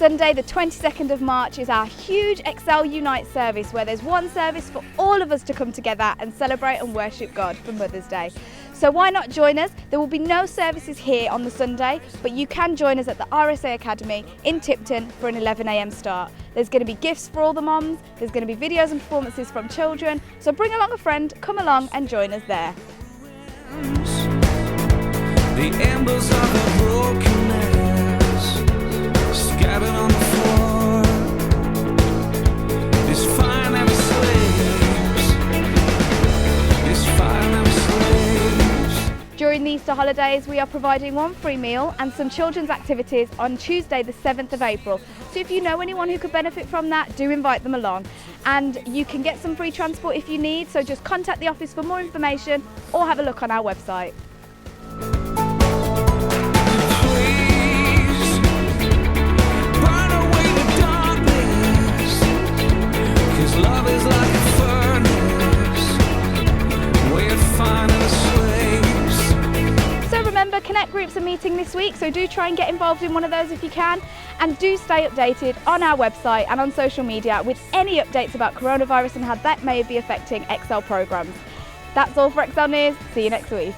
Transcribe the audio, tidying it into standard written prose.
Sunday the 22nd of March is our huge Excel Unite service where there's one service for all of us to come together and celebrate and worship God for Mother's Day. So why not join us? There will be no services here on the Sunday, but you can join us at the RSA Academy in Tipton for an 11 AM start. There's going to be gifts for all the moms, there's going to be videos and performances from children, so bring along a friend, come along and join us there. The embers of a brokenness scattered on the floor. This fire never sleeps. This fire never sleeps. During the Easter holidays, we are providing one free meal and some children's activities on Tuesday the 7th of April. So if you know anyone who could benefit from that, do invite them along. And you can get some free transport if you need, so just contact the office for more information or have a look on our website. Connect groups are meeting this week, so do try and get involved in one of those if you can, and do stay updated on our website and on social media with any updates about coronavirus and how that may be affecting Excel programs. That's all for Excel News. See you next week.